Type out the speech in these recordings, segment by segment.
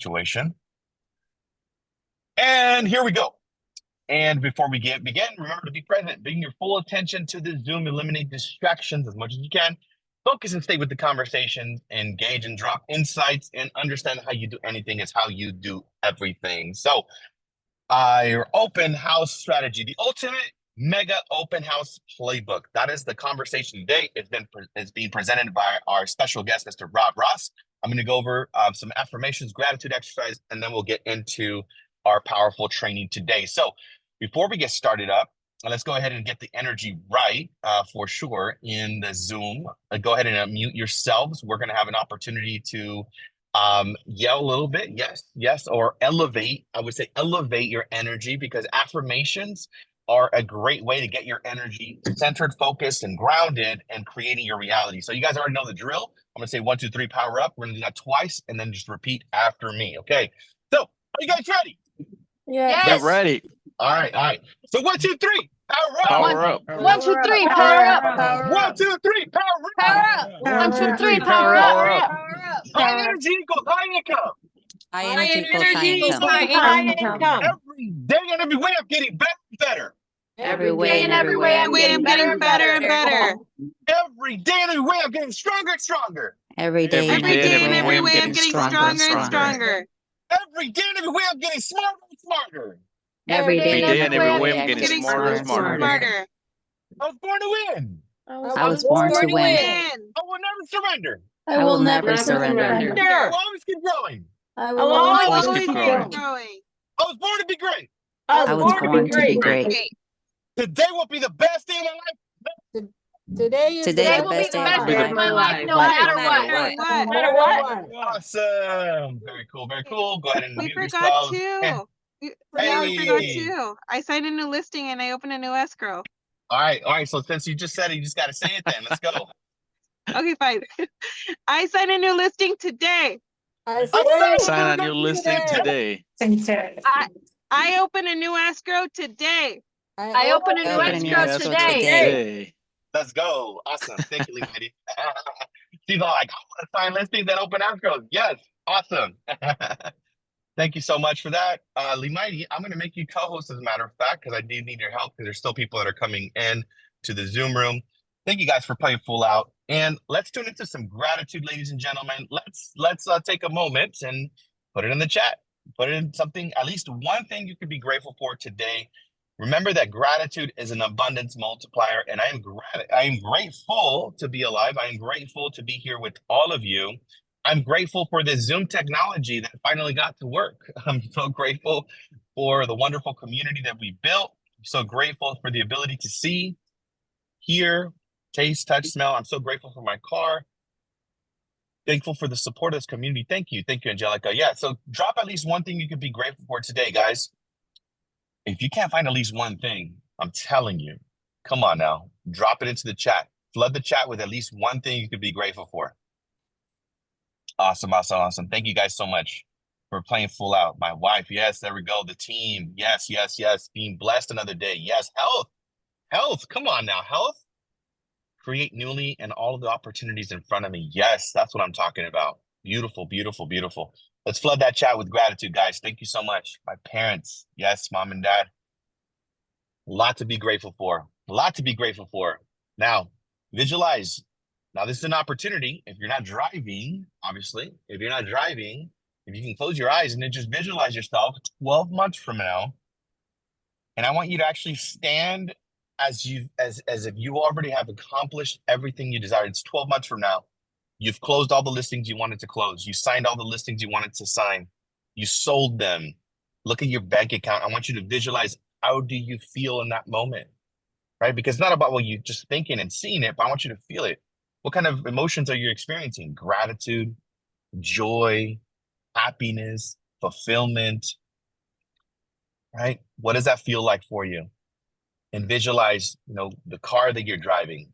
situation. And here we go. And before we begin, remember to be present, bring your full attention to the Zoom, eliminate distractions as much as you can. Focus and stay with the conversation, engage and drop insights, and understand how you do anything is how you do everything. So, your open house strategy, the ultimate mega open house playbook. That is the conversation today. It's being presented by our special guest, Mr. Rob Ross. I'm going to go over some affirmations, gratitude exercise, and then we'll get into our powerful training today. So before we get started up, let's go ahead and get the energy right for sure in the Zoom. Go ahead and unmute yourselves. We're going to have an opportunity to yell a little bit, yes, or elevate. I would say elevate your energy, because affirmations are a great way to get your energy centered, focused, and grounded, and creating your reality. So you guys already know the drill. I'm gonna say 1, 2, 3, power up. We're gonna do that twice, and then just repeat after me. Okay. So are you guys ready? Yes. We're ready. All right. So 1, 2, 3, power up. Power up. 1, 2, 3, power up. 1, 2, 3, power Power up. up. 1, 2, 3, power up. High energy equals high income. High energy equals high income. Every day and every way I'm getting better and better. Every way and every way I'm getting better and better and better. Every day and every way I'm getting stronger and stronger. Every day Every and day and every way I'm I'm getting getting stronger and stronger. Every day and every way I'm getting smarter and smarter. Every Every day and every way I'm getting getting smarter and smarter. I was born to win. I was born to win. I will never surrender. I will never surrender. I will always keep growing. I will always keep growing. I was born to be great. I was born to be great. Today will be the best day of my life. Today Today will the be best the day best of day my of my life, no life. matter No matter what. Awesome. Very cool. Go ahead and We mute forgot yourselves. too. Hey. We forgot too. I signed a new listing and I opened a new escrow. All right. So since you just said it, you just got to say it then. Let's go. Okay, fine. I signed a new listing today. Sign a new listing today. I opened a new escrow today. I open a new escrow today. Let's go. Awesome. Thank you, lady. She's all like, I want to sign listings and open escrows. Yes. Awesome. Thank you so much for that. Mighty, I'm going to make you co-host as a matter of fact, because I do need your help, because there's still people that are coming in to the Zoom room. Thank you guys for playing full out. And let's tune into some gratitude, ladies and gentlemen. Let's take a moment and put it in the chat. Put it in something, at least one thing you could be grateful for today. Remember that gratitude is an abundance multiplier, and I am grateful to be alive. I am grateful to be here with all of you. I'm grateful for the Zoom technology that finally got to work. I'm so grateful for the wonderful community that we built. I'm so grateful for the ability to see, hear, taste, touch, smell. I'm so grateful for my car. Thankful for the support of this community. Thank you, Angelica. Yeah, so drop at least one thing you could be grateful for today, guys. If you can't find at least one thing, I'm telling you, come on now, drop it into the chat. Flood the chat with at least one thing you could be grateful for. Awesome. Thank you guys so much for playing full out. My wife, yes, there we go. The team, yes. Being blessed another day, yes. Health, come on now, health. Create newly and all of the opportunities in front of me. Yes, that's what I'm talking about. Beautiful. Let's flood that chat with gratitude, guys. Thank you so much. My parents, yes, mom and dad. A lot to be grateful for. Now, visualize. Now, this is an opportunity. If you're not driving, obviously, if you can close your eyes and then just visualize yourself 12 months from now. And I want you to actually stand as if you already have accomplished everything you desired. It's 12 months from now. You've closed all the listings you wanted to close. You signed all the listings you wanted to sign. You sold them. Look at your bank account. I want you to visualize, how do you feel in that moment, right? Because it's not about what you just thinking and seeing it, but I want you to feel it. What kind of emotions are you experiencing? Gratitude, joy, happiness, fulfillment, right? What does that feel like for you? And visualize, the car that you're driving.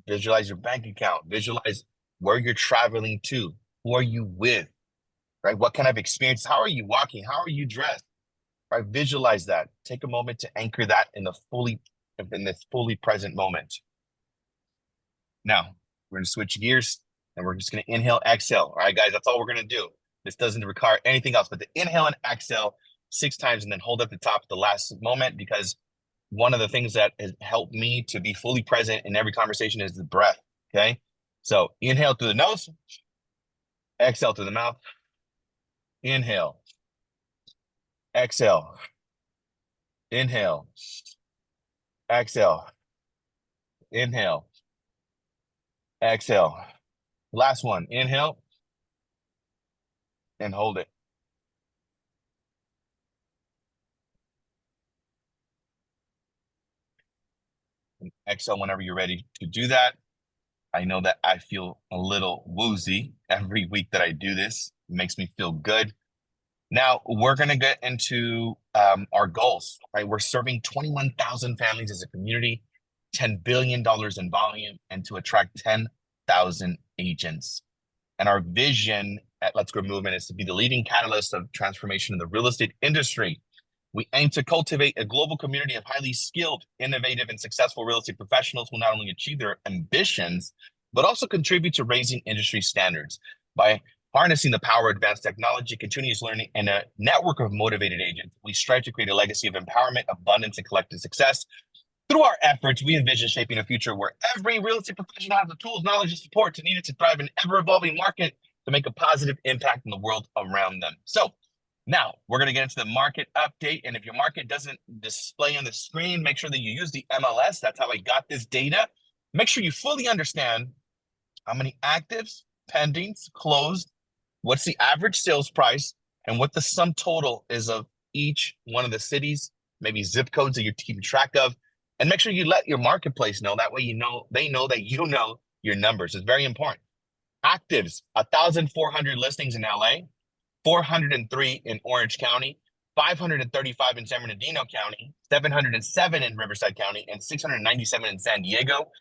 Visualize your bank account. Visualize where you're traveling to. Who are you with? Right? What kind of experience? How are you walking? How are you dressed? Right? Visualize that. Take a moment to anchor that in this fully present moment. Now, we're going to switch gears and we're just going to inhale, exhale. All right, guys, that's all we're going to do. This doesn't require anything else but to inhale and exhale 6 times and then hold at the top at the last moment, because one of the things that has helped me to be fully present in every conversation is the breath, okay? So inhale through the nose, exhale through the mouth, inhale, exhale, inhale, exhale, inhale, exhale. Last one, inhale and hold it. And exhale whenever you're ready to do that. I know that I feel a little woozy every week that I do this. It makes me feel good. Now we're going to get into our goals, right? We're serving 21,000 families as a community, $10 billion in volume, and to attract 10,000 agents. And our vision at Let's Grow Movement is to be the leading catalyst of transformation in the real estate industry. We aim to cultivate a global community of highly skilled, innovative, and successful real estate professionals who not only achieve their ambitions, but also contribute to raising industry standards by harnessing the power of advanced technology, continuous learning, and a network of motivated agents. We strive to create a legacy of empowerment, abundance, and collective success. Through our efforts, we envision shaping a future where every real estate professional has the tools, knowledge, and support to needed to thrive in an ever-evolving market to make a positive impact in the world around them. So now we're going to get into the market update. And if your market doesn't display on the screen, make sure that you use the MLS. That's how I got this data. Make sure you fully understand how many actives, pendings, closed, what's the average sales price, and what the sum total is of each one of the cities, maybe zip codes that you're keeping track of. And make sure you let your marketplace know. That way, they know that you know your numbers. It's very important. Actives, 1,400 listings in LA, 403 in Orange County, 535 in San Bernardino County, 707 in Riverside County, and 697 in San Diego.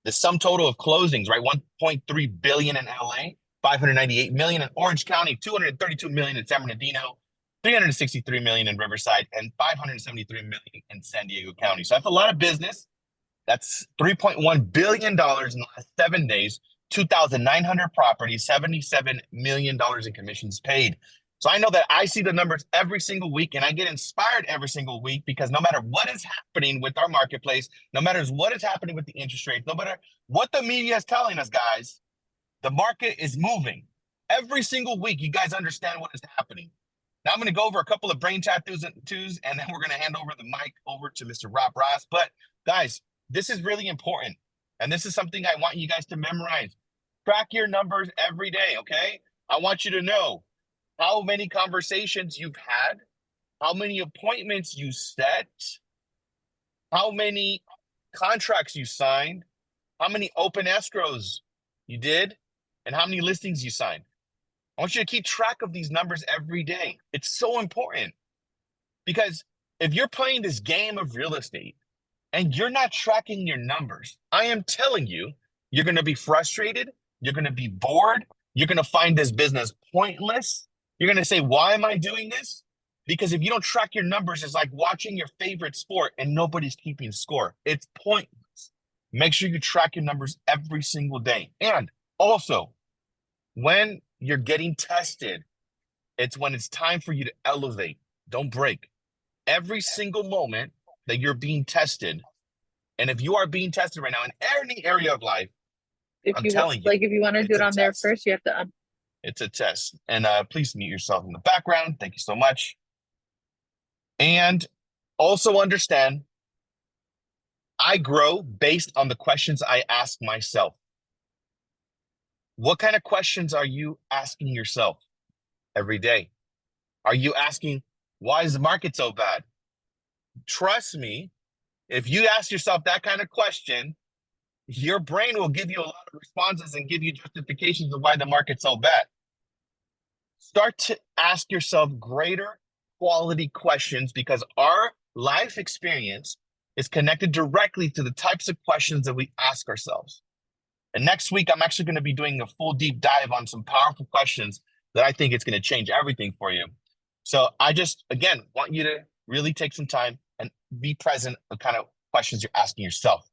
The sum total of closings, right? 1.3 billion in LA, 598 million in Orange County, 232 million in San Bernardino, 363 million in Riverside, and 573 million in San Diego County. So that's a lot of business. That's $3.1 billion in the last 7 days, 2,900 properties, $77 million in commissions paid. So I know that I see the numbers every single week and I get inspired every single week, because no matter what is happening with our marketplace, no matter what is happening with the interest rates, no matter what the media is telling us, guys, the market is moving. Every single week, you guys understand what is happening. Now I'm going to go over a couple of brain tattoos, and then we're going to hand over the mic over to Mr. Rob Ross. But guys, this is really important. And this is something I want you guys to memorize. Track your numbers every day, okay? I want you to know how many conversations you've had, how many appointments you set, how many contracts you signed, how many open escrows you did, and how many listings you signed. I want you to keep track of these numbers every day. It's so important, because if you're playing this game of real estate and you're not tracking your numbers, I am telling you, you're going to be frustrated. You're going to be bored. You're going to find this business pointless. You're going to say, why am I doing this? Because if you don't track your numbers, it's like watching your favorite sport and nobody's keeping score. It's pointless. Make sure you track your numbers every single day. And also, when you're getting tested, it's when it's time for you to elevate. Don't break. Every single moment that you're being tested, and if you are being tested right now in any area of life, I'm telling you, like if you want to do it on there first, you have to it's a test. And please mute yourself in the background. Thank you so much. And also understand, I grow based on the questions I ask myself. What kind of questions are you asking yourself every day? Are you asking, why is the market so bad? Trust me, if you ask yourself that kind of question, your brain will give you a lot of responses and give you justifications of why the market's so bad. Start to ask yourself greater quality questions, because our life experience is connected directly to the types of questions that we ask ourselves. And next week, I'm actually going to be doing a full deep dive on some powerful questions that I think it's going to change everything for you. So I just, again, want you to really take some time and be present on kind of questions you're asking yourself.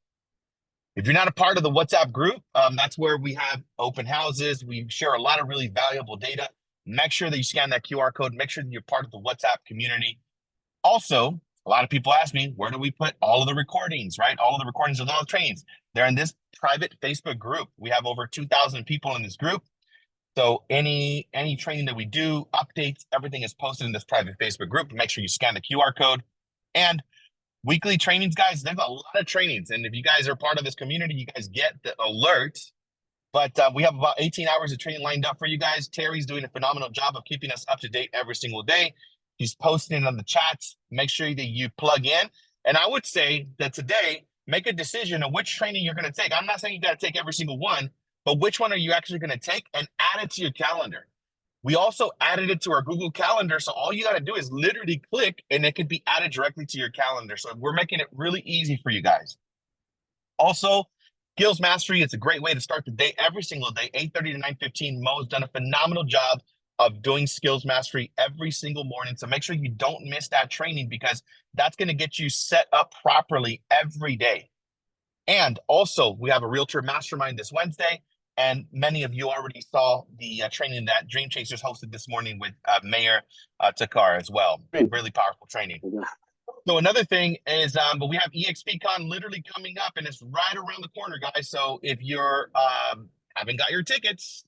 If you're not a part of the WhatsApp group, that's where we have open houses. We share a lot of really valuable data. make sure that you scan that QR code. Make sure that you're part of the WhatsApp community. Also, a lot of people ask me, where do we put all of the recordings, right? All of the recordings of all the trainings. They're in this private Facebook group. We have over 2,000 people in this group. So any training that we do, updates, everything is posted in this private Facebook group. Make sure you scan the QR code. And weekly trainings, guys, there's a lot of trainings. And if you guys are part of this community, you guys get the alerts. But we have about 18 hours of training lined up for you guys. Terry's doing a phenomenal job of keeping us up to date every single day. He's posting it on the chats. Make sure that you plug in. And I would say that today, make a decision on which training you're going to take. I'm not saying you got to take every single one, but which one are you actually going to take and add it to your calendar. We also added it to our Google Calendar. So all you got to do is literally click and it could be added directly to your calendar. So we're making it really easy for you guys. Also, Skills Mastery, it's a great way to start the day every single day, 8:30 to 9:15. Mo's done a phenomenal job of doing Skills Mastery every single morning. So make sure you don't miss that training because that's going to get you set up properly every day. And also, we have a Realtor Mastermind this Wednesday. And many of you already saw the training that Dream Chasers hosted this morning with Mayor Takar as well. Really powerful training. So another thing is, but we have EXPCon literally coming up, and it's right around the corner, guys. So if you're haven't got your tickets,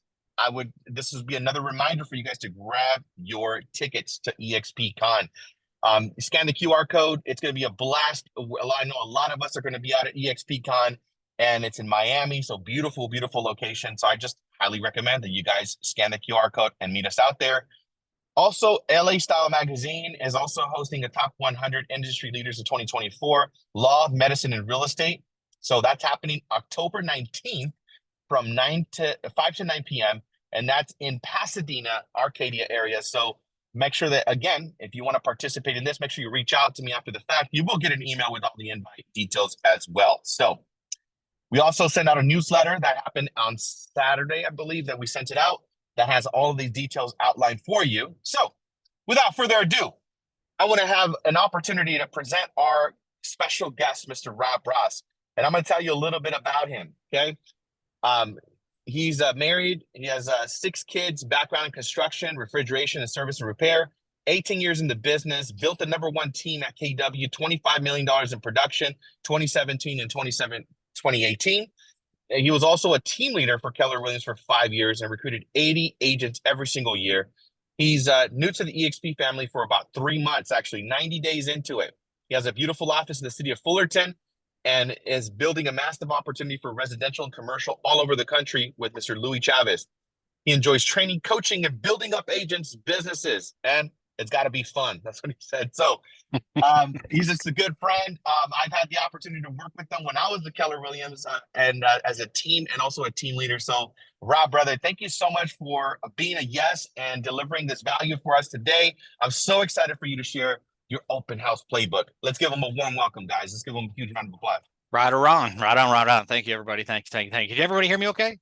this would be another reminder for you guys to grab your tickets to EXPCon. Scan the QR code. It's going to be a blast. I know a lot of us are going to be out at EXPCon, and it's in Miami. So beautiful, beautiful location. So I just highly recommend that you guys scan the QR code and meet us out there. Also, LA Style Magazine is also hosting a top 100 industry leaders of 2024, law, medicine, and real estate. So that's happening October 19th from 5 to 9 p.m. And that's in Pasadena, Arcadia area. So make sure that, again, if you want to participate in this, make sure you reach out to me after the fact. You will get an email with all the invite details as well. So we also sent out a newsletter that happened on Saturday, I believe, that we sent it out. That has all of these details outlined for you. So without further ado, I want to have an opportunity to present our special guest, Mr. Rob Ross. And I'm going to tell you a little bit about him, okay? He's married. He has 6 kids, background in construction, refrigeration, and service and repair. 18 years in the business, built the #1 team at KW, $25 million in production, 2017 and 2018. He was also a team leader for Keller Williams for 5 years and recruited 80 agents every single year. He's new to the EXP family for about 3 months, actually 90 days into it. He has a beautiful office in the city of Fullerton and is building a massive opportunity for residential and commercial all over the country with Mr. Louis Chavez. He enjoys training, coaching, and building up agents' businesses, and it's got to be fun. That's what he said. So he's just a good friend. I've had the opportunity to work with them when I was the Keller Williams and as a team and also a team leader. So Rob, brother, thank you so much for being a yes and delivering this value for us today. I'm so excited for you to share your open house playbook. Let's give them a warm welcome, guys. Let's give them a huge round of applause. Right or wrong, right on, right on. Thank you, everybody. Thank you. Did everybody hear me okay?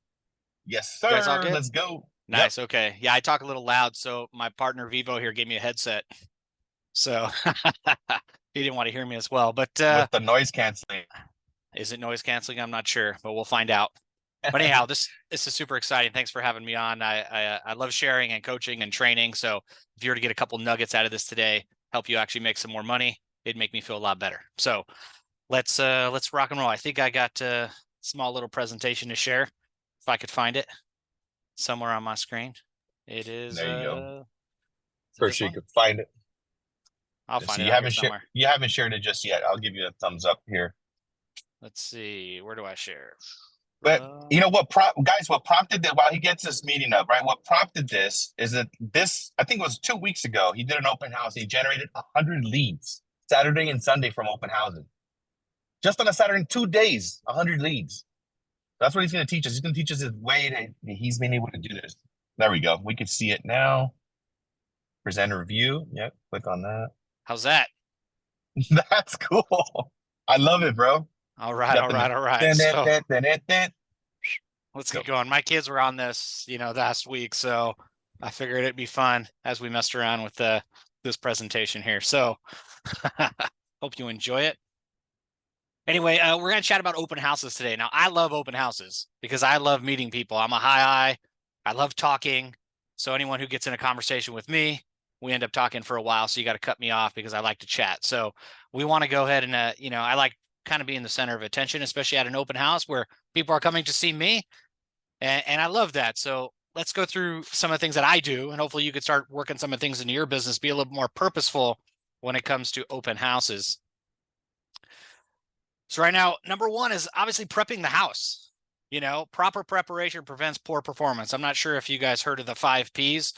Yes, You guys all sir. good? Let's go. Nice. Yep. Okay. Yeah, I talk a little loud, so my partner Vivo here gave me a headset, so he didn't want to hear me as well. But with the noise canceling, is it noise canceling? I'm not sure, but we'll find out. But anyhow, this is super exciting. Thanks for having me on. I love sharing and coaching and training. So if you were to get a couple nuggets out of this today, help you actually make some more money, it'd make me feel a lot better. So let's rock and roll. I think I got a small little presentation to share, if I could find it somewhere on my screen. It is. There you go. First, you could find it. I'll find it. You haven't shared it just yet. I'll give you a thumbs up here. Let's see. Where do I share? But you know what, guys? What prompted that? While he gets this meeting up, right? What prompted this is that I think it was 2 weeks ago. He did an open house. He generated 100 leads Saturday and Sunday from open houses. Just on a Saturday, 2 days, 100 leads. That's what he's going to teach us. He's going to teach us his way that he's been able to do this. There we go. We can see it now. Present a review. Yep. Click on that. How's that? That's cool. I love it, bro. All right. All right. So, let's go. Get going. My kids were on this, last week. So I figured it'd be fun as we messed around with this presentation here. So hope you enjoy it. Anyway, we're going to chat about open houses today. Now, I love open houses because I love meeting people. I'm a high I. I love talking. So anyone who gets in a conversation with me, we end up talking for a while. So you got to cut me off because I like to chat. So we want to go ahead and, I like kind of being the center of attention, especially at an open house where people are coming to see me. And I love that. So let's go through some of the things that I do, and hopefully you could start working some of the things into your business, be a little more purposeful when it comes to open houses. So right now, number one is obviously prepping the house. Proper preparation prevents poor performance. I'm not sure if you guys heard of the 5 Ps,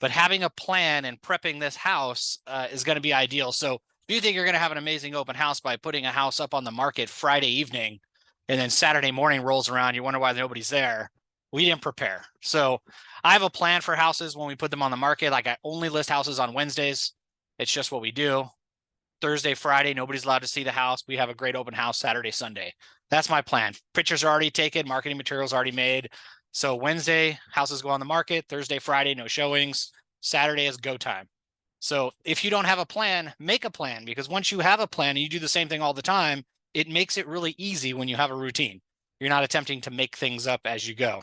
but having a plan and prepping this house is going to be ideal. So if you think you're going to have an amazing open house by putting a house up on the market Friday evening, and then Saturday morning rolls around, you wonder why nobody's there. We didn't prepare. So I have a plan for houses when we put them on the market. Like I only list houses on Wednesdays. It's just what we do. Thursday, Friday, nobody's allowed to see the house. We have a great open house Saturday, Sunday. That's my plan. Pictures are already taken, marketing materials already made. So Wednesday, houses go on the market. Thursday, Friday, no showings. Saturday is go time. So if you don't have a plan, make a plan, because once you have a plan and you do the same thing all the time, it makes it really easy when you have a routine. You're not attempting to make things up as you go.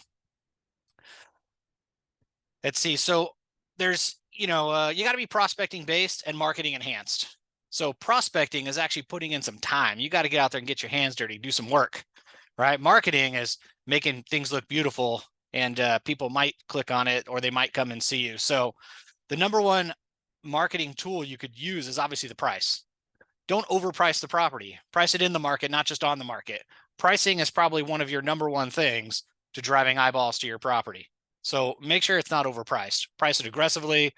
Let's see. So there's, you got to be prospecting based and marketing enhanced. So prospecting is actually putting in some time. You got to get out there and get your hands dirty, do some work, right? Marketing is making things look beautiful, and people might click on it or they might come and see you. So the number one marketing tool you could use is obviously the price. Don't overprice the property. Price it in the market, not just on the market. Pricing is probably one of your number one things to driving eyeballs to your property. So make sure it's not overpriced. Price it aggressively,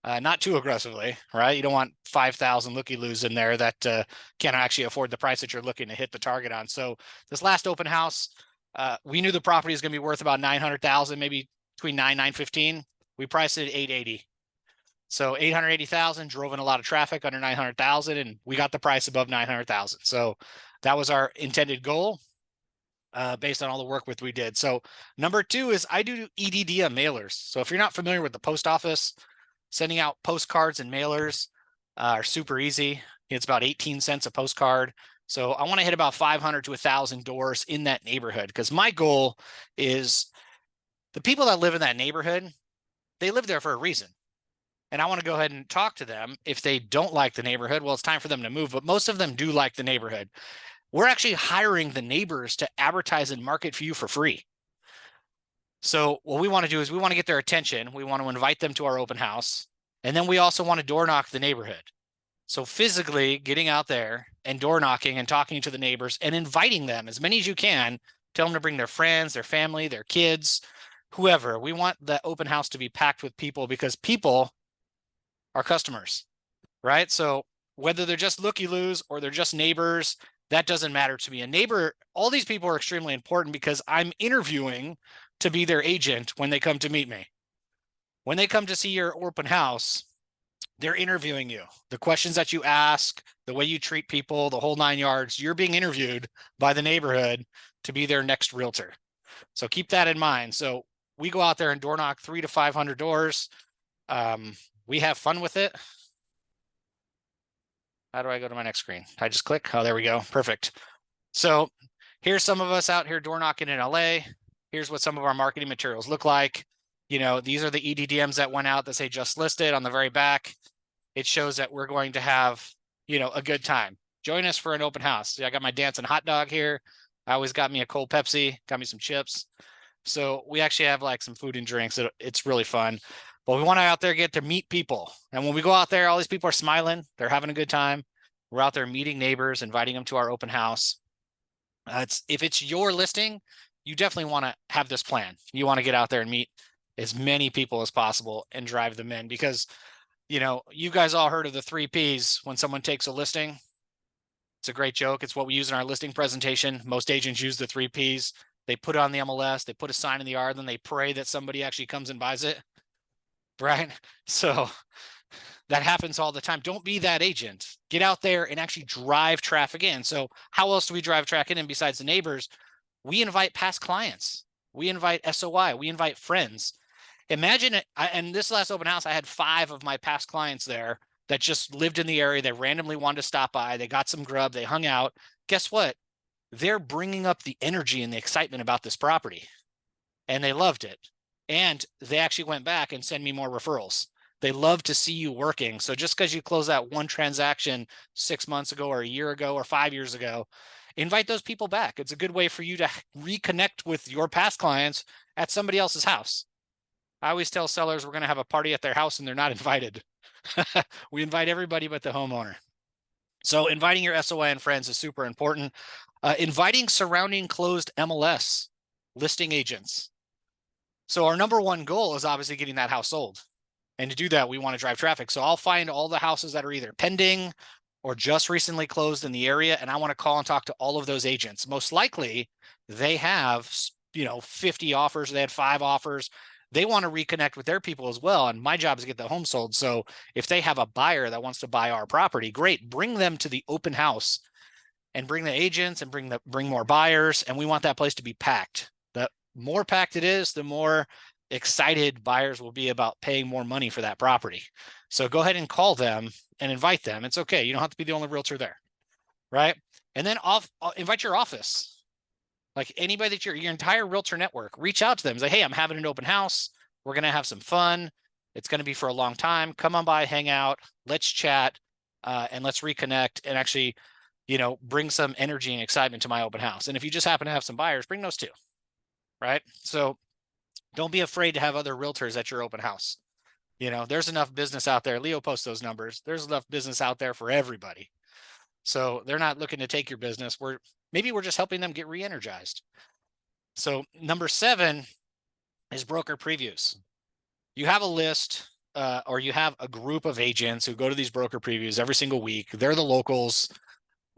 not too aggressively, right? You don't want 5,000 looky-loos in there that can't actually afford the price that you're looking to hit the target on. So this last open house, we knew the property is going to be worth about 900,000, maybe between 915. We priced it at 880. So 880,000, drove in a lot of traffic under 900,000, and we got the price above 900,000. So that was our intended goal based on all the work we did. So number two is I do EDDM mailers. So if you're not familiar with the post office, sending out postcards and mailers are super easy. It's about 18 cents a postcard. So I want to hit about 500 to 1,000 doors in that neighborhood, because my goal is the people that live in that neighborhood, they live there for a reason. And I want to go ahead and talk to them. If they don't like the neighborhood, well, it's time for them to move. But most of them do like the neighborhood. We're actually hiring the neighbors to advertise and market for you for free. So what we want to do is we want to get their attention. We want to invite them to our open house. And then we also want to door knock the neighborhood. So physically getting out there and door knocking and talking to the neighbors and inviting them as many as you can. Tell them to bring their friends, their family, their kids, whoever. We want the open house to be packed with people, because people are customers, right? So whether they're just looky-loos or they're just neighbors, that doesn't matter to me. A neighbor, all these people are extremely important, because I'm interviewing to be their agent when they come to meet me. When they come to see your open house, they're interviewing you. The questions that you ask, the way you treat people, the whole 9 yards, you're being interviewed by the neighborhood to be their next realtor. So keep that in mind. So we go out there and door knock 300 to 500 doors. We have fun with it. How do I go to my next screen? I just click. Oh, there we go. Perfect. So here's some of us out here door knocking in LA. Here's what some of our marketing materials look like. These are the EDDMs that went out that say just listed on the very back. It shows that we're going to have, a good time. Join us for an open house. See, I got my dancing hot dog here. I always got me a cold Pepsi, got me some chips. So we actually have like some food and drinks. It's really fun. But we want to out there get to meet people. And when we go out there, all these people are smiling. They're having a good time. We're out there meeting neighbors, inviting them to our open house. If it's your listing, you definitely want to have this plan. You want to get out there and meet as many people as possible and drive them in, because, you guys all heard of the 3 Ps when someone takes a listing. It's a great joke. It's what we use in our listing presentation. Most agents use the 3 Ps. They put it on the MLS, they put a sign in the yard, then they pray that somebody actually comes and buys it. Right? So that happens all the time. Don't be that agent. Get out there and actually drive traffic in. So how else do we drive traffic in besides the neighbors? We invite past clients. We invite SOI. We invite friends. Imagine it. And this last open house, I had 5 of my past clients there that just lived in the area. They randomly wanted to stop by. They got some grub. They hung out. Guess what? They're bringing up the energy and the excitement about this property. And they loved it. And they actually went back and send me more referrals. They love to see you working. So just because you close that one transaction 6 months ago or a year ago or 5 years ago, invite those people back. It's a good way for you to reconnect with your past clients at somebody else's house. I always tell sellers we're going to have a party at their house and they're not invited. We invite everybody but the homeowner. So inviting your SOI and friends is super important. Inviting surrounding closed MLS listing agents. So our number one goal is obviously getting that house sold. And to do that, we want to drive traffic. So I'll find all the houses that are either pending or just recently closed in the area. And I want to call and talk to all of those agents. Most likely they have, 50 offers. They had 5 offers. They want to reconnect with their people as well. And my job is to get the home sold. So if they have a buyer that wants to buy our property, great, bring them to the open house and bring the agents and bring more buyers. And we want that place to be packed. The more packed it is, the more excited buyers will be about paying more money for that property. So go ahead and call them and invite them. It's okay. You don't have to be the only realtor there, right? And then invite your office. Like anybody that your entire realtor network, reach out to them. Say, hey, I'm having an open house. We're going to have some fun. It's going to be for a long time. Come on by, hang out, let's chat, and let's reconnect and actually, bring some energy and excitement to my open house. And if you just happen to have some buyers, bring those too, right? So don't be afraid to have other realtors at your open house. There's enough business out there. Leo posts those numbers. There's enough business out there for everybody. So they're not looking to take your business. Maybe we're just helping them get re-energized. So number 7 is broker previews. You have a list or you have a group of agents who go to these broker previews every single week. They're the locals.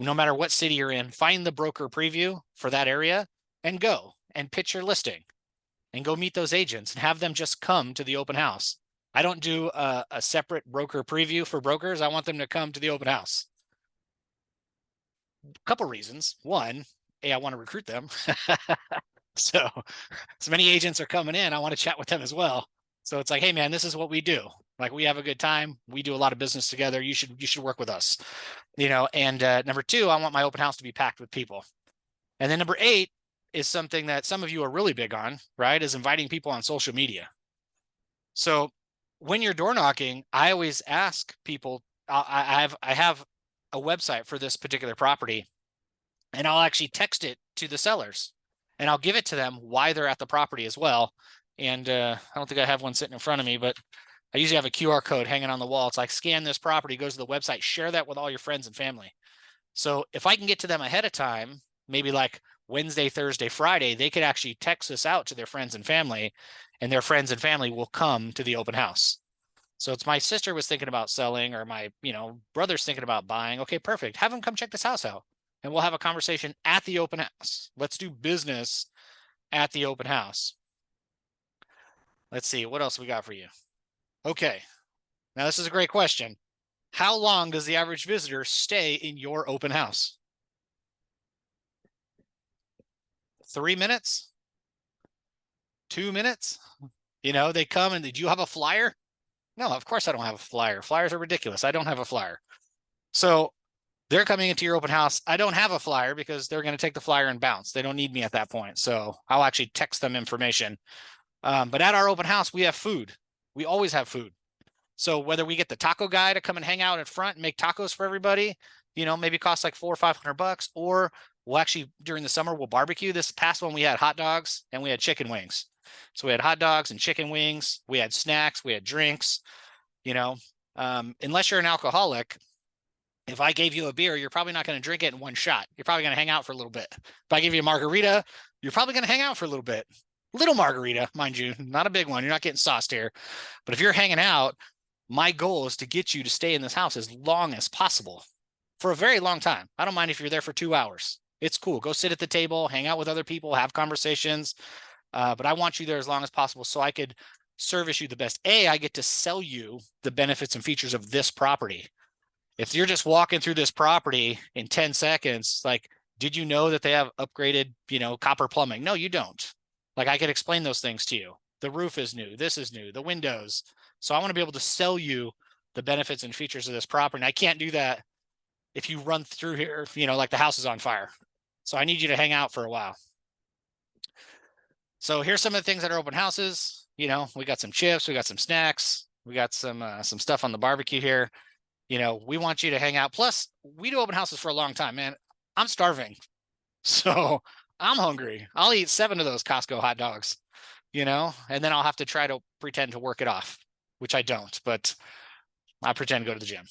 No matter what city you're in, find the broker preview for that area and go and pitch your listing and go meet those agents and have them just come to the open house. I don't do a separate broker preview for brokers. I want them to come to the open house. Couple reasons. One, I want to recruit them. So many agents are coming in. I want to chat with them as well. So it's like, hey man, this is what we do. Like we have a good time. We do a lot of business together. You should work with us. And number 2, I want my open house to be packed with people. And then number 8 is something that some of you are really big on, right? Is inviting people on social media. So when you're door knocking, I always ask people, I have a website for this particular property, and I'll actually text it to the sellers and I'll give it to them why they're at the property as well. And I don't think I have one sitting in front of me, but I usually have a QR code hanging on the wall. It's like, scan this property, goes to the website, share that with all your friends and family. So if I can get to them ahead of time, maybe like Wednesday, Thursday, Friday, they could actually text this out to their friends and family, and their friends and family will come to the open house. So it's my sister was thinking about selling, or my, brother's thinking about buying. Okay, perfect. Have them come check this house out and we'll have a conversation at the open house. Let's do business at the open house. Let's see, what else we got for you? Okay, now this is a great question. How long does the average visitor stay in your open house? 3 minutes? 2 minutes? They come and, did you have a flyer? No, of course I don't have a flyer. Flyers are ridiculous. I don't have a flyer. So they're coming into your open house. I don't have a flyer because they're going to take the flyer and bounce. They don't need me at that point. So I'll actually text them information. But at our open house, we have food. We always have food. So whether we get the taco guy to come and hang out in front and make tacos for everybody, maybe cost like $400 or $500, or we'll actually, during the summer, we'll barbecue. This past one, we had hot dogs and we had chicken wings. So we had hot dogs and chicken wings. We had snacks. We had drinks. Unless you're an alcoholic, if I gave you a beer, you're probably not going to drink it in one shot. You're probably going to hang out for a little bit. If I give you a margarita, you're probably going to hang out for a little bit. Little margarita, mind you, not a big one. You're not getting sauced here. But if you're hanging out, my goal is to get you to stay in this house as long as possible for a very long time. I don't mind if you're there for 2 hours. It's cool. Go sit at the table, hang out with other people, have conversations. But I want you there as long as possible so I could service you the best. I get to sell you the benefits and features of this property. If you're just walking through this property in 10 seconds, like, did you know that they have upgraded, copper plumbing? No, you don't. Like, I could explain those things to you. The roof is new. This is new. The windows. So I want to be able to sell you the benefits and features of this property. And I can't do that if you run through here, like the house is on fire. So I need you to hang out for a while. So here's some of the things that are open houses. You know, we got some chips, we got some snacks, we got some stuff on the barbecue here. You know, we want you to hang out. Plus, we do open houses for a long time, man. I'm starving. So I'm hungry. I'll eat 7 of those Costco hot dogs, you know, and then I'll have to try to pretend to work it off, which I don't, but I pretend to go to the gym.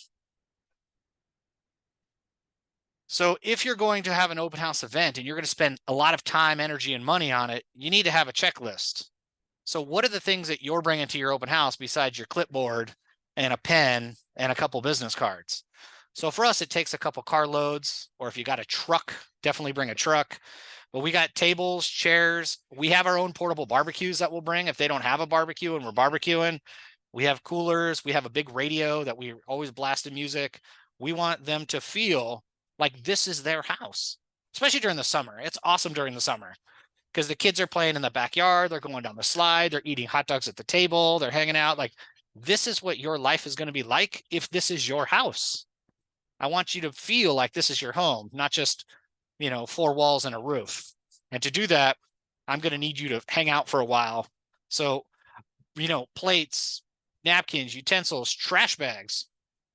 So if you're going to have an open house event and you're going to spend a lot of time, energy, and money on it, you need to have a checklist. So what are the things that you're bringing to your open house besides your clipboard and a pen and a couple business cards? So for us, it takes a couple car loads, or if you got a truck, definitely bring a truck. But we got tables, chairs. We have our own portable barbecues that we'll bring if they don't have a barbecue and we're barbecuing. We have coolers. We have a big radio that we always blasting music. We want them to feel like this is their house, especially during the summer. It's awesome during the summer because the kids are playing in the backyard. They're going down the slide. They're eating hot dogs at the table. They're hanging out. Like, this is what your life is going to be like if this is your house. I want you to feel like this is your home, not just, you know, 4 walls and a roof. And to do that, I'm going to need you to hang out for a while. So, you know, plates, napkins, utensils, trash bags,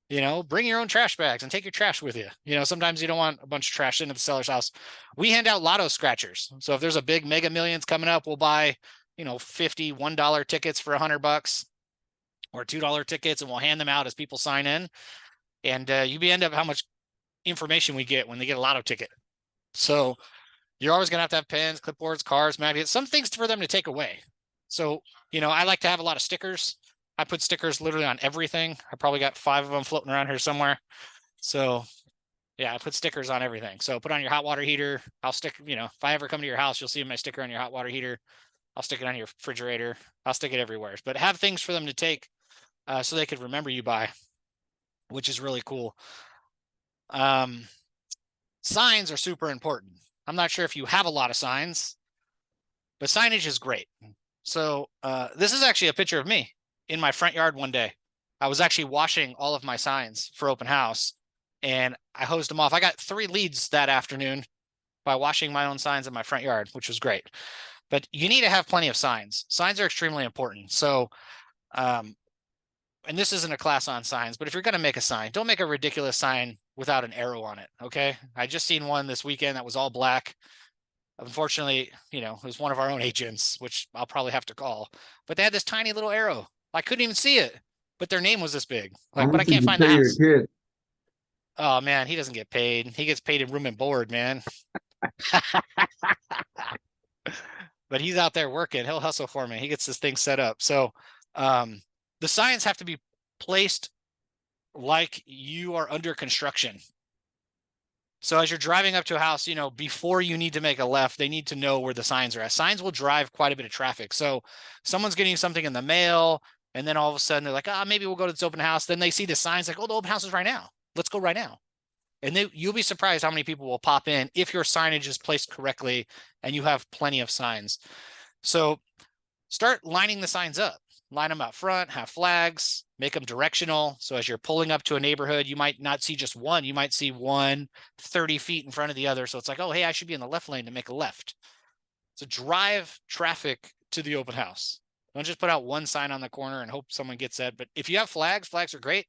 you know, bring your own trash bags and take your trash with you. You know, sometimes you don't want a bunch of trash into the seller's house. We hand out lotto scratchers. So if there's a big Mega Millions coming up, we'll buy, you know, 50 $1 tickets for $100 or $2 tickets, and we'll hand them out as people sign in. And you end up how much information we get when they get a lotto ticket. So you're always going to have pens, clipboards, cards, magnets, some things for them to take away. So, you know, I like to have a lot of stickers. I put stickers literally on everything. I probably got 5 of them floating around here somewhere. So yeah, I put stickers on everything. So put on your hot water heater. I'll stick, you know, if I ever come to your house, you'll see my sticker on your hot water heater. I'll stick it on your refrigerator. I'll stick it everywhere, but have things for them to take so they could remember you by, which is really cool. Signs are super important. I'm not sure if you have a lot of signs, but signage is great. So this is actually a picture of me in my front yard one day. I was actually washing all of my signs for open house and I hosed them off. I got 3 leads that afternoon by washing my own signs in my front yard, which was great. But you need to have plenty of signs. Signs are extremely important. So, and this isn't a class on signs, but if you're going to make a sign, don't make a ridiculous sign without an arrow on it. Okay. I just seen one this weekend that was all black. Unfortunately, you know, it was one of our own agents, which I'll probably have to call, but they had this tiny little arrow. I couldn't even see it, but their name was this big. Like, but I can't find the house. Oh man, he doesn't get paid. He gets paid in room and board, man. But he's out there working. He'll hustle for me. He gets this thing set up. So the signs have to be placed like you are under construction. So as you're driving up to a house, you know, before you need to make a left, they need to know where the signs are at. Signs will drive quite a bit of traffic. So someone's getting something in the mail, and then all of a sudden they're like, maybe we'll go to this open house. Then they see the signs like, oh, the open house is right now. Let's go right now. And you'll be surprised how many people will pop in if your signage is placed correctly and you have plenty of signs. So start lining the signs up. Line them out front, have flags, make them directional. So as you're pulling up to a neighborhood, you might not see just one. You might see one 30 feet in front of the other. So it's like, oh, hey, I should be in the left lane to make a left. So drive traffic to the open house. Don't just put out one sign on the corner and hope someone gets that. But if you have flags, flags are great.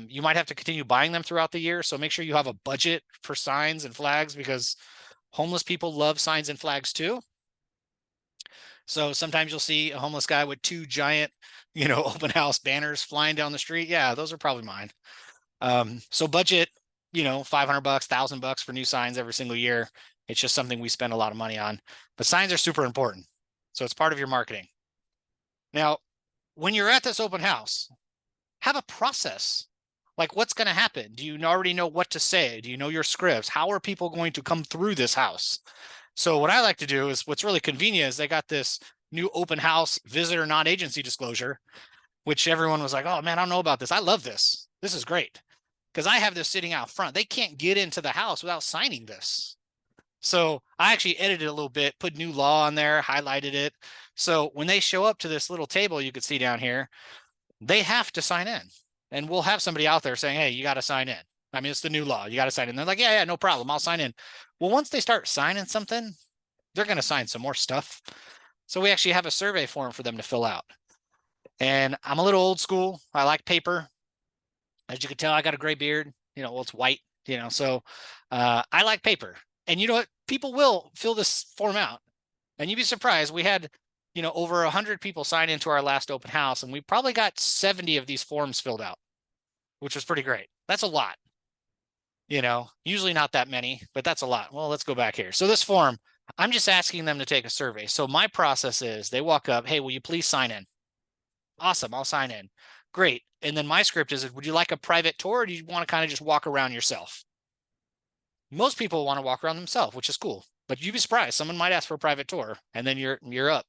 You might have to continue buying them throughout the year. So make sure you have a budget for signs and flags because homeless people love signs and flags too. So sometimes you'll see a homeless guy with 2 giant, you know, open house banners flying down the street. Yeah, those are probably mine. So budget, you know, $500, $1,000 for new signs every single year. It's just something we spend a lot of money on. But signs are super important. So it's part of your marketing. Now, when you're at this open house, have a process. Like, what's going to happen? Do you already know what to say? Do you know your scripts? How are people going to come through this house? So what I like to do is what's really convenient is they got this new open house visitor non-agency disclosure, which everyone was like, oh man, I don't know about this. I love this. This is great. Because I have this sitting out front. They can't get into the house without signing this. So I actually edited a little bit, put new law on there, highlighted it. So when they show up to this little table you could see down here, they have to sign in. And we'll have somebody out there saying, hey, you got to sign in. I mean, it's the new law. You got to sign in. They're like, yeah, no problem. I'll sign in. Well, once they start signing something, they're going to sign some more stuff. So we actually have a survey form for them to fill out. And I'm a little old school. I like paper. As you can tell, I got a gray beard, well, it's white, so I like paper. And you know what? People will fill this form out. And you'd be surprised. We had, over 100 people sign into our last open house, and we probably got 70 of these forms filled out, which was pretty great. That's a lot. Usually not that many, but that's a lot. Well, let's go back here. So this form, I'm just asking them to take a survey. So my process is they walk up, hey, will you please sign in? Awesome, I'll sign in. Great. And then my script is, would you like a private tour, or do you want to kind of just walk around yourself? Most people want to walk around themselves, which is cool. But you'd be surprised. Someone might ask for a private tour, and then you're up.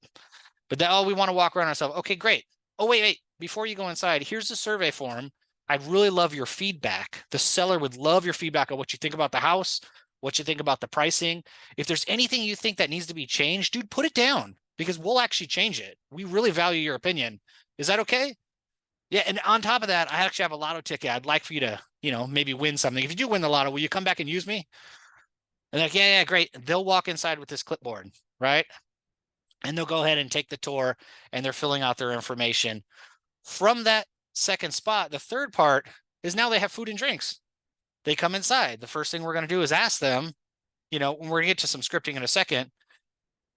But we want to walk around ourselves. Okay, great. Oh, wait. Before you go inside, here's the survey form. I'd really love your feedback. The seller would love your feedback on what you think about the house, what you think about the pricing. If there's anything you think that needs to be changed, dude, put it down, because we'll actually change it. We really value your opinion. Is that okay? Yeah, and on top of that, I actually have a lotto ticket. I'd like for you to, maybe win something. If you do win the lotto, will you come back and use me? And they're like, yeah, great. They'll walk inside with this clipboard, right? And they'll go ahead and take the tour, and they're filling out their information. From that second spot, the third part is now they have food and drinks. They come inside. The first thing we're going to do is ask them, when we're going to get to some scripting in a second,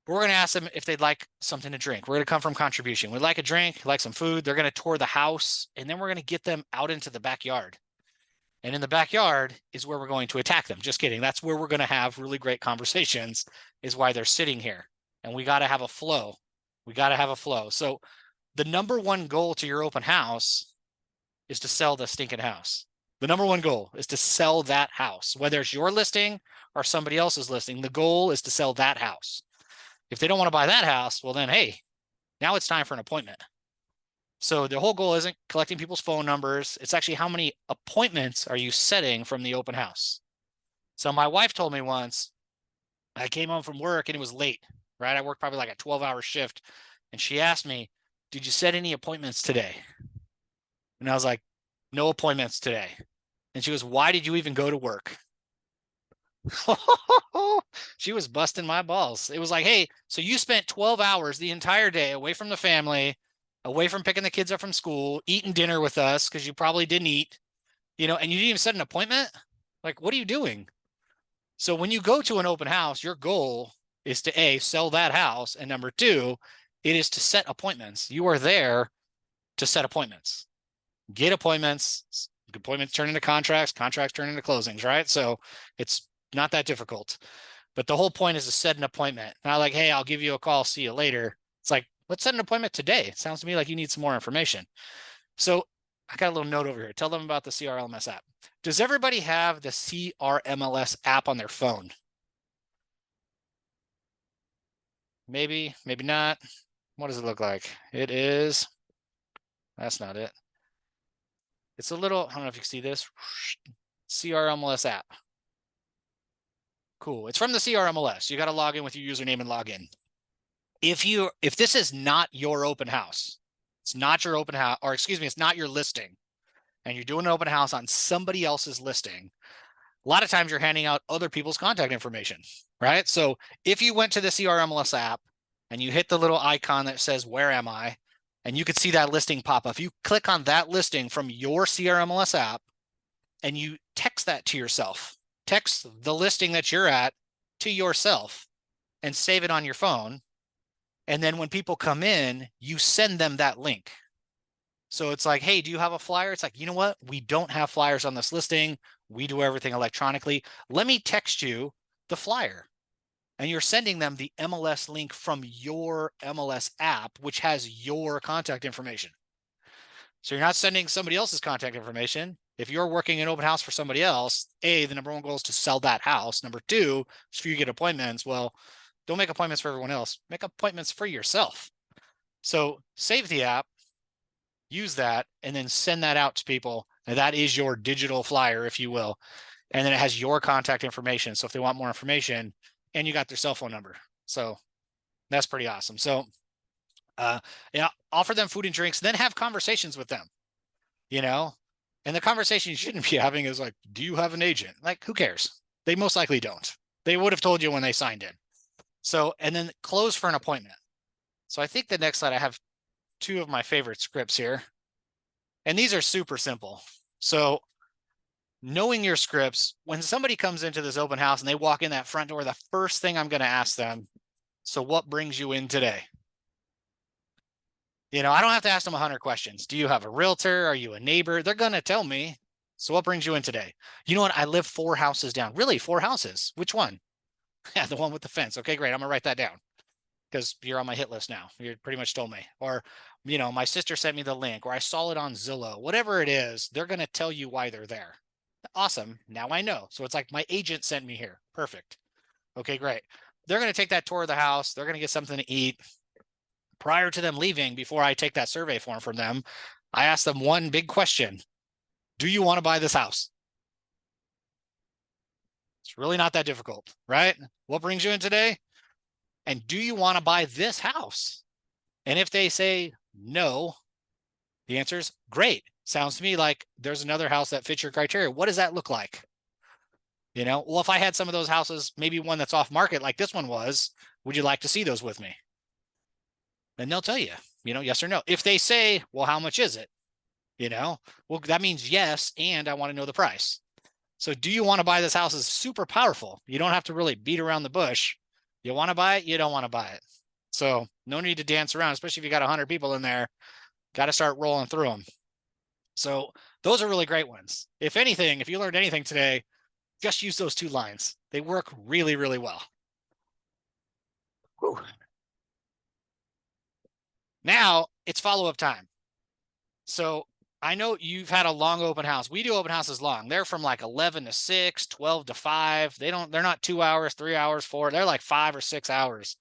we're going to ask them if they'd like something to drink. We're going to come from contribution. We'd like a drink, like some food. They're going to tour the house, and then we're going to get them out into the backyard. And in the backyard is where we're going to attack them. Just kidding. That's where we're going to have really great conversations, is why they're sitting here. And we got to have a flow. So the number one goal to your open house is to sell the stinking house. The number one goal is to sell that house, whether it's your listing or somebody else's listing. The goal is to sell that house. If they don't want to buy that house, well then, hey, now it's time for an appointment. So the whole goal isn't collecting people's phone numbers. It's actually how many appointments are you setting from the open house? So my wife told me once, I came home from work and it was late, right? I worked probably like a 12-hour shift. And she asked me, did you set any appointments today? And I was like, no appointments today. And she goes, why did you even go to work? She was busting my balls. It was like, hey, so you spent 12 hours the entire day away from the family, away from picking the kids up from school, eating dinner with us because you probably didn't eat, and you didn't even set an appointment? Like, what are you doing? So when you go to an open house, your goal is to A, sell that house, and number two, it is to set appointments. You are there to set appointments. Get appointments. Appointments turn into contracts. Contracts turn into closings, right? So it's not that difficult. But the whole point is to set an appointment. Not like, hey, I'll give you a call, see you later. It's like, let's set an appointment today. It sounds to me like you need some more information. So I got a little note over here. Tell them about the CRMLS app. Does everybody have the CRMLS app on their phone? Maybe, maybe not. What does it look like? It is, that's not it. It's a little, I don't know if you can see this, CRMLS app. Cool, it's from the CRMLS. You got to log in with your username and log in. If this is not your open house, it's not your open house, or excuse me, it's not your listing, and you're doing an open house on somebody else's listing, a lot of times you're handing out other people's contact information, right? So if you went to the CRMLS app and you hit the little icon that says, where am I? And you could see that listing pop up. If you click on that listing from your CRMLS app and you text that to yourself, text the listing that you're at to yourself and save it on your phone. And then when people come in, you send them that link. So it's like, hey, do you have a flyer? It's like, you know what? We don't have flyers on this listing. We do everything electronically. Let me text you the flyer. And you're sending them the MLS link from your MLS app, which has your contact information. So you're not sending somebody else's contact information. If you're working an open house for somebody else, A, the number one goal is to sell that house. Number two, if you get appointments, well, don't make appointments for everyone else. Make appointments for yourself. So save the app, use that, and then send that out to people. And that is your digital flyer, if you will. And then it has your contact information. So if they want more information, and you got their cell phone number. So that's pretty awesome. So yeah, offer them food and drinks, then have conversations with them, and the conversation you shouldn't be having is like, do you have an agent? Like, who cares? They most likely don't. They would have told you when they signed in. So, and then close for an appointment. So I think the next slide, I have two of my favorite scripts here. And these are super simple. So knowing your scripts, when somebody comes into this open house and they walk in that front door, the first thing I'm going to ask them, so what brings you in today? You know, I don't have to ask them 100 questions. Do you have a realtor? Are you a neighbor? They're going to tell me. So what brings you in today? You know what? I live 4 houses down. Really, 4 houses? Which one? Yeah, the one with the fence. Okay, great. I'm going to write that down because you're on my hit list now. You pretty much told me. Or, you know, my sister sent me the link, or I saw it on Zillow. Whatever it is, they're going to tell you why they're there. Awesome. Now I know. So it's like my agent sent me here. Perfect. Okay, great. They're going to take that tour of the house. They're going to get something to eat. Prior to them leaving, before I take that survey form from them, I ask them one big question. Do you want to buy this house? It's really not that difficult, right? What brings you in today? And do you want to buy this house? And if they say no, the answer is great. Sounds to me like there's another house that fits your criteria. What does that look like? You know, well, if I had some of those houses, maybe one that's off market like this one was, would you like to see those with me? And they'll tell you, you know, yes or no. If they say, well, how much is it? You know, well, that means yes, and I want to know the price. So do you want to buy this house is super powerful. You don't have to really beat around the bush. You want to buy it, you don't want to buy it. So no need to dance around, especially if you got 100 people in there. Got to start rolling through them. So those are really great ones. If anything, if you learned anything today, just use those 2 lines. They work really, really well. Whew. Now it's follow-up time. So I know you've had a long open house. We do open houses long. They're from like 11 to 6, 12 to 5. They're not 2 hours, 3 hours, 4. They're like 5 or 6 hours.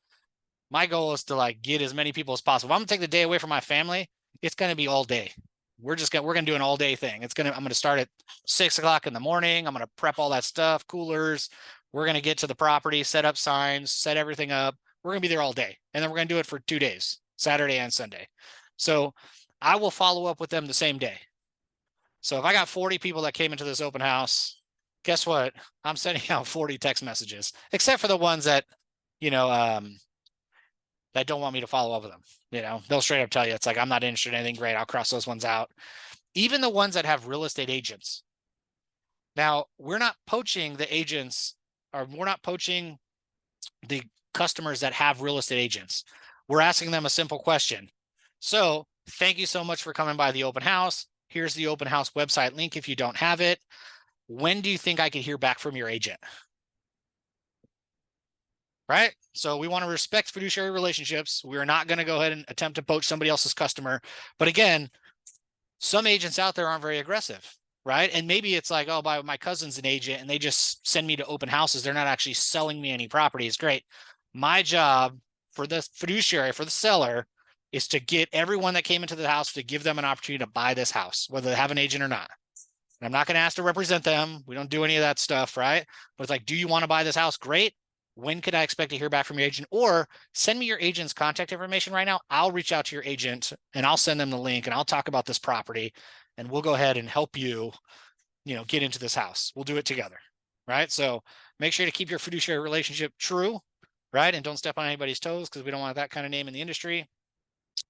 My goal is to like get as many people as possible. If I'm gonna take the day away from my family, it's gonna be all day. We're gonna do an all day thing. I'm gonna start at 6 o'clock in the morning. I'm gonna prep all that stuff, coolers. We're gonna get to the property, set up signs, set everything up. We're gonna be there all day. And then we're gonna do it for 2 days, Saturday and Sunday. So I will follow up with them the same day. So if I got 40 people that came into this open house, guess what? I'm sending out 40 text messages, except for the ones that, you know, that don't want me to follow up with them. You know, they'll straight up tell you, it's like, I'm not interested in anything. Great. I'll cross those ones out. Even the ones that have real estate agents. Now, we're not poaching the agents, or we're not poaching the customers that have real estate agents. We're asking them a simple question. So thank you so much for coming by the open house. Here's the open house website link if you don't have it. When do you think I could hear back from your agent? Right? So we want to respect fiduciary relationships. We're not going to go ahead and attempt to poach somebody else's customer. But again, some agents out there aren't very aggressive, right? And maybe it's like, oh, my cousin's an agent and they just send me to open houses. They're not actually selling me any properties. Great. My job for the fiduciary, for the seller, is to get everyone that came into the house to give them an opportunity to buy this house, whether they have an agent or not. And I'm not going to ask to represent them. We don't do any of that stuff, right? But it's like, do you want to buy this house? Great. When could I expect to hear back from your agent? Or send me your agent's contact information right now. I'll reach out to your agent and I'll send them the link and I'll talk about this property and we'll go ahead and help you, you know, get into this house. We'll do it together, right? So make sure to keep your fiduciary relationship true, right? And don't step on anybody's toes because we don't want that kind of name in the industry.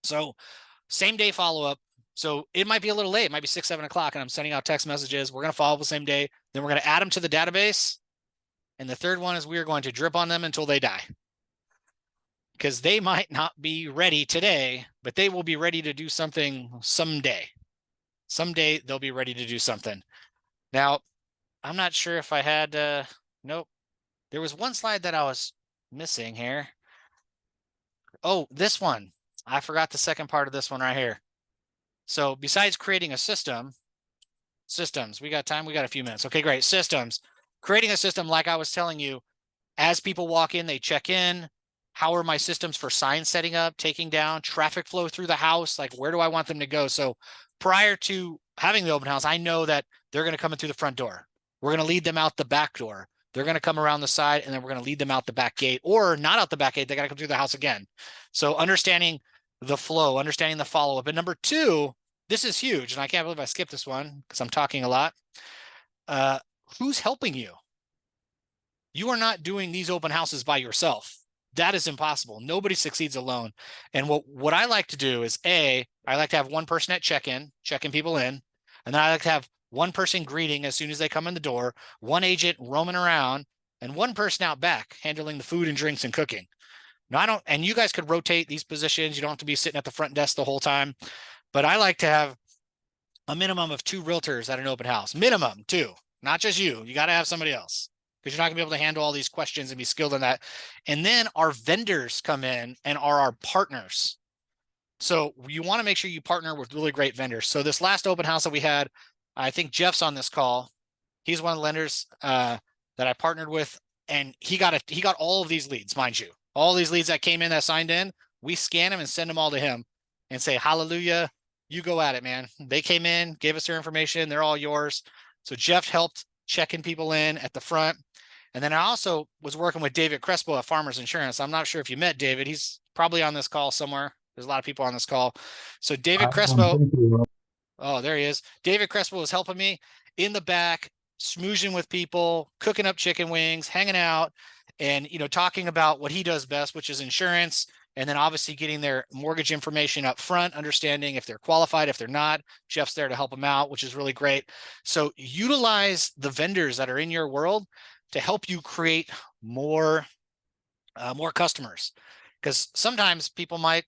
So same day follow-up. So it might be a little late. It might be 6, 7 o'clock and I'm sending out text messages. We're going to follow up the same day. Then we're going to add them to the database. And the third one is we are going to drip on them until they die. Because they might not be ready today, but they will be ready to do something someday. Someday they'll be ready to do something. Now, I'm not sure if I had, nope. There was one slide that I was missing here. Oh, this one. I forgot the second part of this one right here. So besides creating a system, systems, we got time, we got a few minutes. Okay, great. Systems. Creating a system, like I was telling you, as people walk in, they check in. How are my systems for sign setting up, taking down, traffic flow through the house? Like, where do I want them to go? So prior to having the open house, I know that they're going to come in through the front door. We're going to lead them out the back door. They're going to come around the side and then we're going to lead them out the back gate, or not out the back gate. They got to come through the house again. So understanding the flow, understanding the follow-up. And number 2, this is huge. And I can't believe I skipped this one because I'm talking a lot. Who's helping you? You are not doing these open houses by yourself. That is impossible. Nobody succeeds alone. And what I like to do is I like to have one person at check-in, checking people in. And then I like to have one person greeting as soon as they come in the door, one agent roaming around, and one person out back handling the food and drinks and cooking. Now and you guys could rotate these positions. You don't have to be sitting at the front desk the whole time, but I like to have a minimum of 2 realtors at an open house, minimum 2, not just you. You got to have somebody else because you're not gonna be able to handle all these questions and be skilled in that. And then our vendors come in and are our partners. So you want to make sure you partner with really great vendors. So this last open house that we had, I think Jeff's on this call. He's one of the lenders that I partnered with, and he got all of these leads, mind you. All these leads that came in that signed in, we scan them and send them all to him and say, hallelujah, you go at it, man. They came in, gave us their information. They're all yours. So Jeff helped checking people in at the front. And then I also was working with David Crespo at Farmers Insurance. I'm not sure if you met David. He's probably on this call somewhere. There's a lot of people on this call. So David Crespo, oh, there he is. David Crespo was helping me in the back, smoozing with people, cooking up chicken wings, hanging out, and, talking about what he does best, which is insurance. And then obviously getting their mortgage information up front, understanding if they're qualified, if they're not. Jeff's there to help them out, which is really great. So utilize the vendors that are in your world to help you create more customers. Because sometimes people might,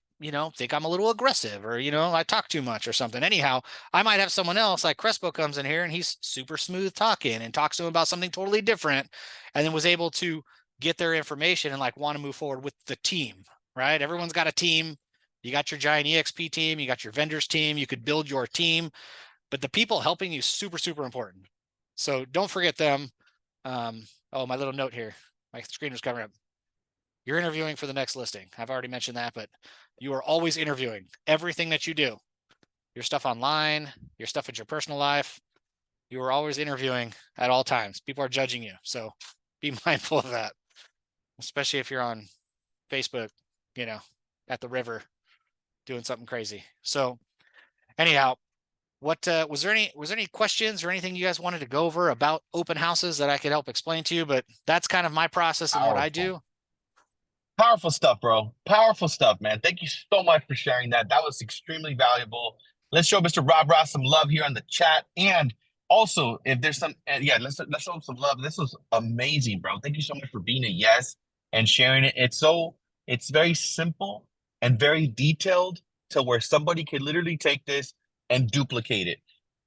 think I'm a little aggressive or, I talk too much or something. Anyhow, I might have someone else like Crespo comes in here and he's super smooth talking and talks to him about something totally different, and then was able to get their information and want to move forward with the team, right? Everyone's got a team. You got your giant EXP team, you got your vendors team, you could build your team, but the people helping you super, super important. So don't forget them. Oh, my little note here. My screen was covering up. You're interviewing for the next listing. I've already mentioned that, but you are always interviewing. Everything that you do, your stuff online, your stuff in your personal life, you are always interviewing at all times. People are judging you. So be mindful of that, especially if you're on Facebook, at the river doing something crazy. So anyhow, what was there any questions or anything you guys wanted to go over about open houses that I could help explain to you? But that's kind of my process and what I do. Powerful stuff, bro. Powerful stuff, man. Thank you so much for sharing that. That was extremely valuable. Let's show Mr. Rob Ross some love here on the chat. And also, if there's some, let's show him some love. This was amazing, bro. Thank you so much for being a yes and sharing it. It's very simple and very detailed to where somebody could literally take this and duplicate it.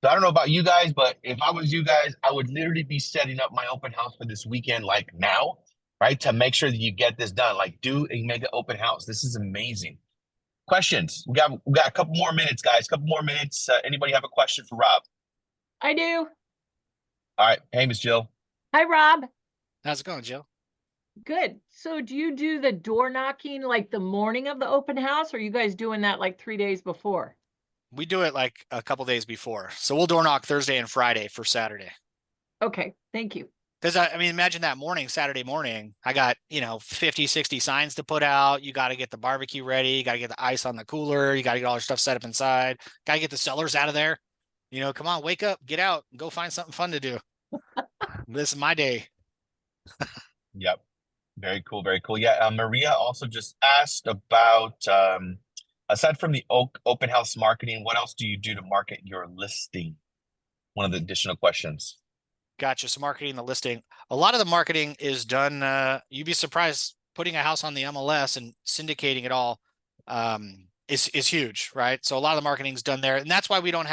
So I don't know about you guys, but if I was you guys, I would literally be setting up my open house for this weekend, like now, right? To make sure that you get this done, like do a mega open house. This is amazing. Questions? We got a couple more minutes, guys. Couple more minutes. Anybody have a question for Rob? I do. All right. Hey, Miss Jill. Hi, Rob. How's it going, Jill? Good. So do you do the door knocking like the morning of the open house, or are you guys doing that like 3 days before? We do it like a couple days before. So we'll door knock Thursday and Friday for Saturday. Okay. Thank you. Because I mean, imagine that morning, Saturday morning, I got, 50, 60 signs to put out. You got to get the barbecue ready. You got to get the ice on the cooler. You got to get all your stuff set up inside. Got to get the sellers out of there. Come on, wake up, get out, go find something fun to do. This is my day. Yep. Very cool. Very cool. Yeah. Maria also just asked about, aside from the open house marketing, what else do you do to market your listing? One of the additional questions. Gotcha. So marketing the listing. A lot of the marketing is done. You'd be surprised, putting a house on the MLS and syndicating it all is huge, right? So a lot of the marketing is done there. And that's why we don't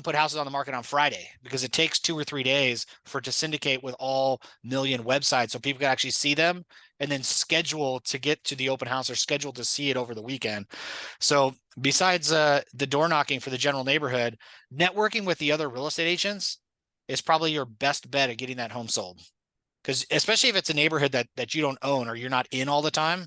put houses on the market on Friday, because it takes 2 or 3 days for it to syndicate with all million websites. So people can actually see them and then schedule to get to the open house or schedule to see it over the weekend. So besides the door knocking for the general neighborhood, networking with the other real estate agents is probably your best bet at getting that home sold. Because especially if it's a neighborhood that you don't own or you're not in all the time,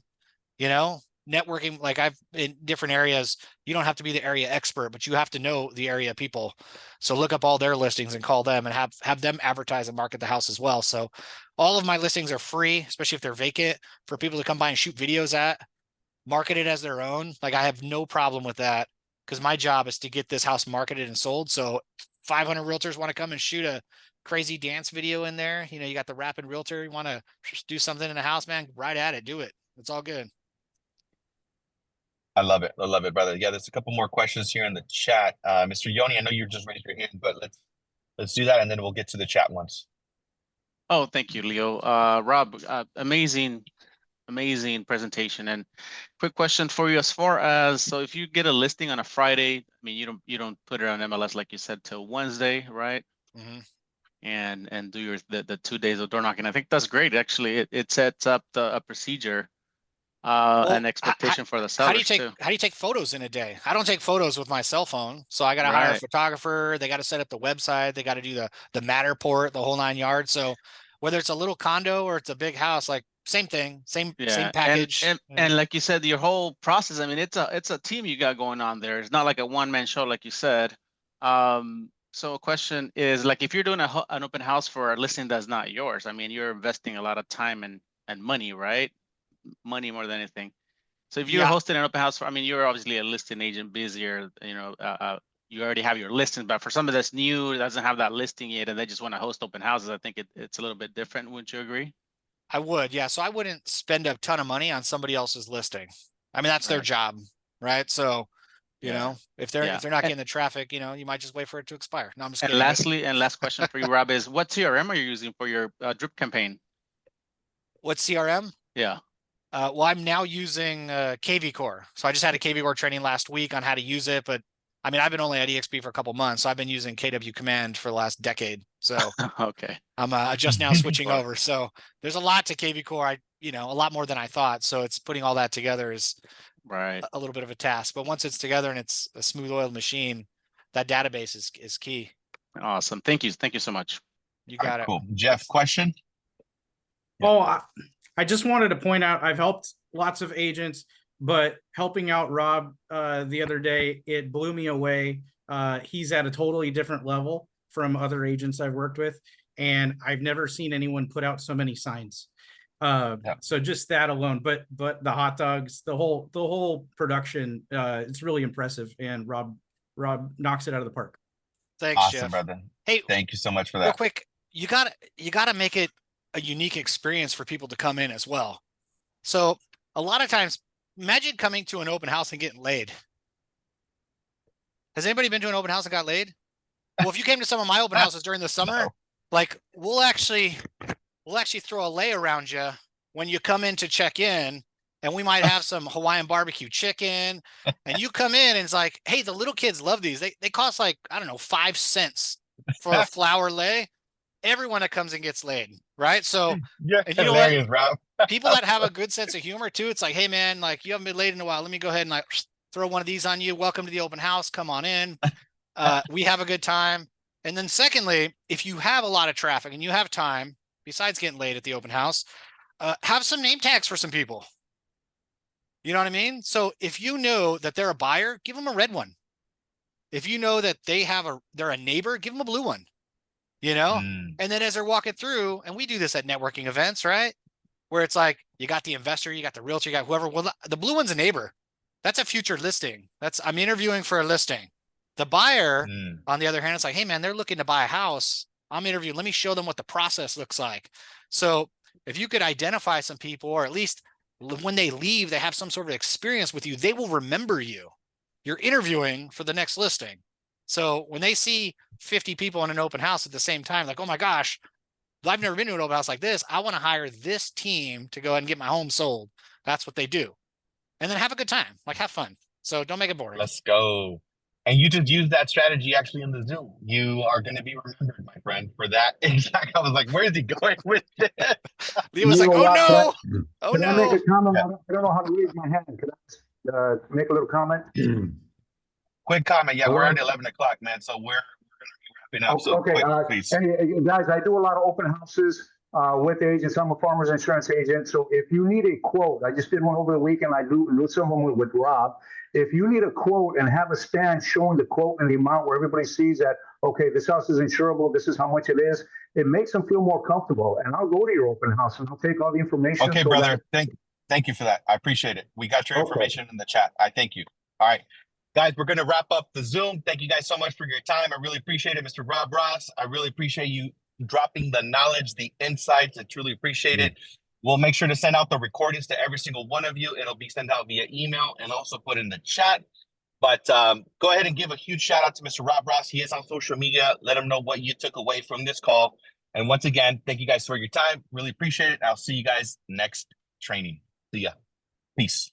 networking, like I've in different areas, you don't have to be the area expert, but you have to know the area people. So look up all their listings and call them and have them advertise and market the house as well. So all of my listings are free, especially if they're vacant, for people to come by and shoot videos at, market it as their own. Like I have no problem with that, because my job is to get this house marketed and sold. So 500 realtors want to come and shoot a crazy dance video in there, you know, you got the rapping realtor, you want to do something in the house, man, right at it, do it. It's all good. I love it. I love it, brother. Yeah, there's a couple more questions here in the chat. Mr. Yoni, I know you just raised your hand, but let's do that and then we'll get to the chat ones. Oh, thank you, Leo. Rob, amazing presentation. And quick question for you, as far as, so if you get a listing on a Friday, I mean, you don't put it on MLS like you said till Wednesday, right? Mm-hmm. And do the 2 days of door knocking. I think that's great. Actually, it sets up a procedure, an expectation for the sellers how do you take photos in a day? I don't take photos with my cell phone, so I got to hire a photographer. They got to set up the website. They got to do the Matterport, the whole 9 yards. So whether it's a little condo or it's a big house, like same thing, same package. And like you said, your whole process, I mean, it's a team you got going on there. It's not like a one-man show, like you said. So a question is, like, if you're doing an open house for a listing that's not yours, I mean, you're investing a lot of time and money, right? Money more than anything. So if you're hosting an open house for, I mean, you're obviously a listing agent, busier, you know, you already have your listings, but for somebody that's new, doesn't have that listing yet, and they just want to host open houses, I think it's a little bit different. Wouldn't you agree? I would, yeah. So I wouldn't spend a ton of money on somebody else's listing. I mean, that's their job, right? So, you know, if they're not getting the traffic, you know, you might just wait for it to expire. No, I'm just kidding. And last question for you, Rob, is what CRM are you using for your drip campaign? What CRM? Yeah. Well, I'm now using KV Core. So I just had a KV Core training last week on how to use it, but I mean, I've been only at EXP for a couple months, so I've been using KW Command for the last decade. So okay, I'm just now switching over. So there's a lot to KV Core. A lot more than I thought. So it's putting all that together is a little bit of a task. But once it's together and it's a smooth oiled machine, that database is key. Awesome. Thank you so much. You got it. Cool. Jeff, question? Oh, I just wanted to point out, I've helped lots of agents, but helping out Rob the other day, it blew me away. He's at a totally different level from other agents I've worked with, and I've never seen anyone put out so many signs. So just that alone, but the hot dogs, the whole production, it's really impressive, and Rob knocks it out of the park. Thanks, awesome, Jeff. brother. Hey, thank you so much for that. Real quick, you gotta make it a unique experience for people to come in as well. So a lot of times, imagine coming to an open house and getting laid. Has anybody been to an open house and got laid? Well, if you came to some of my open houses during the summer, like we'll actually throw a lay around you when you come in to check in, and we might have some Hawaiian barbecue chicken, and you come in and it's like, hey, the little kids love these. They cost like, I don't know, 5 cents for a flour lay. Everyone that comes and gets laid, right? So yeah, and you know hilarious, what? Rob. People that have a good sense of humor too, it's like, hey man, like you haven't been laid in a while. Let me go ahead and like throw one of these on you. Welcome to the open house. Come on in. We have a good time. And then secondly, if you have a lot of traffic and you have time, besides getting laid at the open house, have some name tags for some people. You know what I mean? So if you know that they're a buyer, give them a red one. If you know that they're a neighbor, give them a blue one. You know, and then as they're walking through, and we do this at networking events, right? Where it's like, you got the investor, you got the realtor, you got whoever. Well, the blue one's a neighbor. That's a future listing. I'm interviewing for a listing. The buyer, on the other hand, it's like, hey man, they're looking to buy a house. I'm interviewing. Let me show them what the process looks like. So if you could identify some people, or at least when they leave, they have some sort of experience with you, they will remember you. You're interviewing for the next listing. So when they see 50 people in an open house at the same time, like, oh my gosh, I've never been to an open house like this. I want to hire this team to go ahead and get my home sold. That's what they do. And then have a good time, like have fun. So don't make it boring. Let's go. And you just use that strategy actually in the Zoom. You are going to be remembered, my friend, for that. Exactly. I was like, where is he going with this? Lee was like, oh no. Oh Can no. I make a comment? I don't know how to raise my hand. Can I make a little comment? Quick comment. Yeah, we're at 11 o'clock, man. So we're going to be wrapping up. So okay, quick, please. Hey, guys, I do a lot of open houses with agents. I'm a farmer's insurance agent. So if you need a quote, I just did one over the weekend. I do some of them with Rob. If you need a quote and have a stand showing the quote and the amount where everybody sees that, okay, this house is insurable, this is how much it is, it makes them feel more comfortable. And I'll go to your open house and I'll take all the information. Okay, brother. Thank you for that. I appreciate it. We got your information in the chat. I thank you. All right. Guys, we're going to wrap up the Zoom. Thank you guys so much for your time. I really appreciate it, Mr. Rob Ross. I really appreciate you dropping the knowledge, the insights. I truly appreciate it. We'll make sure to send out the recordings to every single one of you. It'll be sent out via email and also put in the chat. But go ahead and give a huge shout out to Mr. Rob Ross. He is on social media. Let him know what you took away from this call. And once again, thank you guys for your time. Really appreciate it. I'll see you guys next training. See ya. Peace.